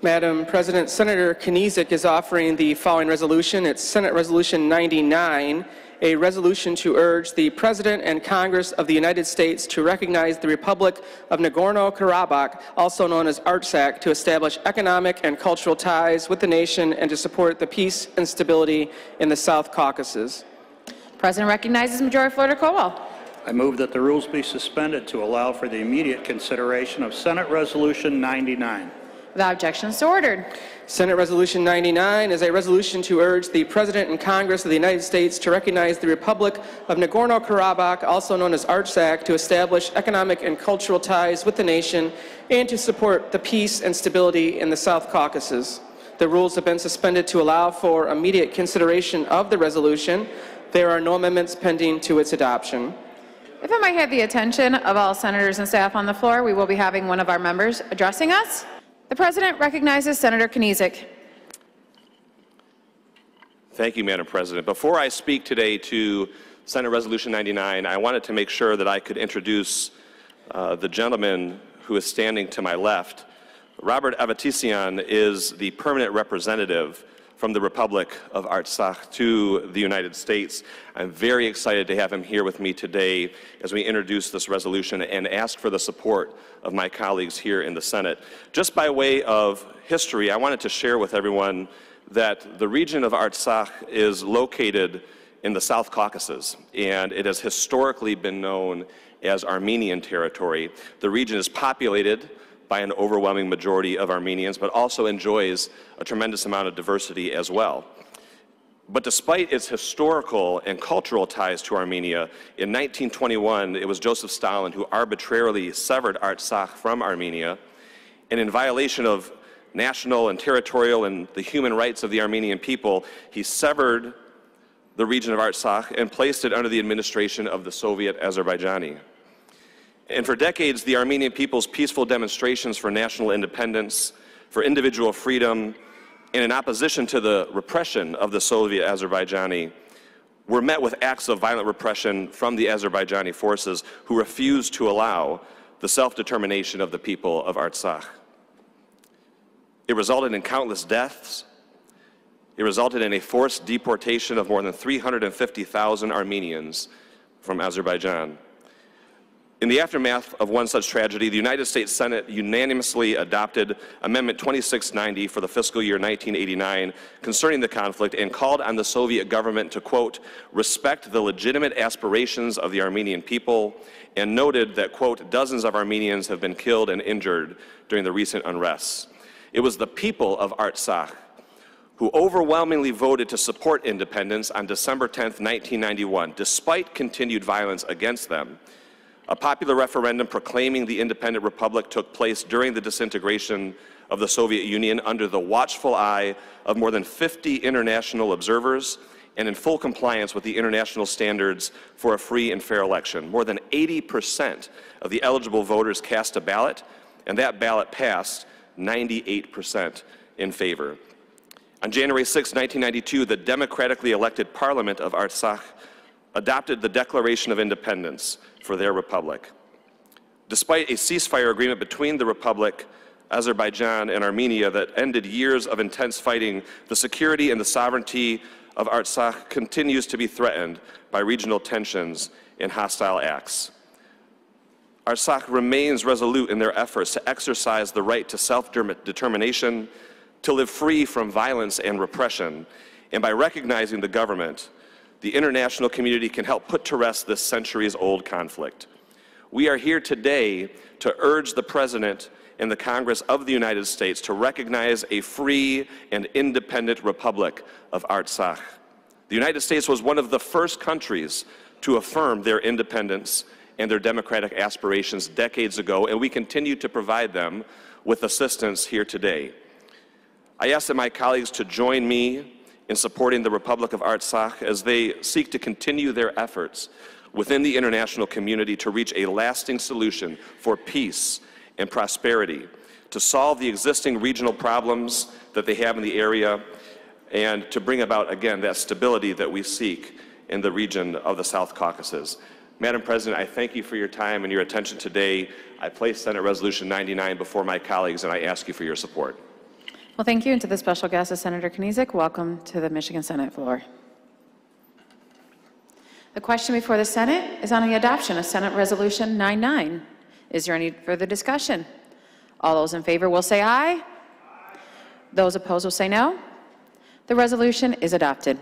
Madam President, Senator Kniezek is offering the following resolution. It's Senate Resolution 99, a resolution to urge the President and Congress of the United States to recognize the Republic of Nagorno-Karabakh, also known as Artsakh, to establish economic and cultural ties with the nation and to support the peace and stability in the South Caucasus. President recognizes Majority Floater Colwell. I move that the rules be suspended to allow for the immediate consideration of Senate Resolution 99. Without objection, so ordered. Senate Resolution 99 is a resolution to urge the President and Congress of the United States to recognize the Republic of Nagorno-Karabakh, also known as Artsakh, to establish economic and cultural ties with the nation and to support the peace and stability in the South Caucasus. The rules have been suspended to allow for immediate consideration of the resolution. There are no amendments pending to its adoption. If I might have the attention of all senators and staff on the floor, we will be having one of our members addressing us. The President recognizes Senator Kniezek. Thank you, Madam President. Before I speak today to Senate Resolution 99, I wanted to make sure that I could introduce the gentleman who is standing to my left. Robert Avatisian is the permanent representative from the Republic of Artsakh to the United States. I'm very excited to have him here with me today as we introduce this resolution and ask for the support of my colleagues here in the Senate. Just by way of history, I wanted to share with everyone that the region of Artsakh is located in the South Caucasus, and it has historically been known as Armenian territory. The region is populated by an overwhelming majority of Armenians, but also enjoys a tremendous amount of diversity as well. But despite its historical and cultural ties to Armenia, in 1921, it was Joseph Stalin who arbitrarily severed Artsakh from Armenia, and in violation of national and territorial and the human rights of the Armenian people, he severed the region of Artsakh and placed it under the administration of the Soviet Azerbaijani. And for decades, the Armenian people's peaceful demonstrations for national independence, for individual freedom, and in opposition to the repression of the Soviet Azerbaijani, were met with acts of violent repression from the Azerbaijani forces who refused to allow the self-determination of the people of Artsakh. It resulted in countless deaths. It resulted in a forced deportation of more than 350,000 Armenians from Azerbaijan. In the aftermath of one such tragedy, the United States Senate unanimously adopted Amendment 2690 for the fiscal year 1989 concerning the conflict and called on the Soviet government to, quote, respect the legitimate aspirations of the Armenian people, and noted that, quote, dozens of Armenians have been killed and injured during the recent unrests. It was the people of Artsakh who overwhelmingly voted to support independence on December 10th, 1991, despite continued violence against them. A popular referendum proclaiming the independent republic took place during the disintegration of the Soviet Union under the watchful eye of more than 50 international observers and in full compliance with the international standards for a free and fair election. More than 80% of the eligible voters cast a ballot, and that ballot passed 98% in favor. On January 6, 1992, the democratically elected Parliament of Artsakh adopted the Declaration of Independence for their republic. Despite a ceasefire agreement between the Republic, Azerbaijan, and Armenia that ended years of intense fighting, the security and the sovereignty of Artsakh continues to be threatened by regional tensions and hostile acts. Artsakh remains resolute in their efforts to exercise the right to self-determination, to live free from violence and repression, and by recognizing the government, the international community can help put to rest this centuries-old conflict. We are here today to urge the President and the Congress of the United States to recognize a free and independent Republic of Artsakh. The United States was one of the first countries to affirm their independence and their democratic aspirations decades ago, and we continue to provide them with assistance here today. I ask that my colleagues to join me in supporting the Republic of Artsakh as they seek to continue their efforts within the international community to reach a lasting solution for peace and prosperity, to solve the existing regional problems that they have in the area, and to bring about, again, that stability that we seek in the region of the South Caucasus. Madam President, I thank you for your time and your attention today. I place Senate Resolution 99 before my colleagues, and I ask you for your support. Well, thank you, and to the special guest of Senator Kniezek, welcome to the Michigan Senate floor. The question before the Senate is on the adoption of Senate Resolution 99. Is there any further discussion? All those in favor will say aye. Those opposed will say no. The resolution is adopted.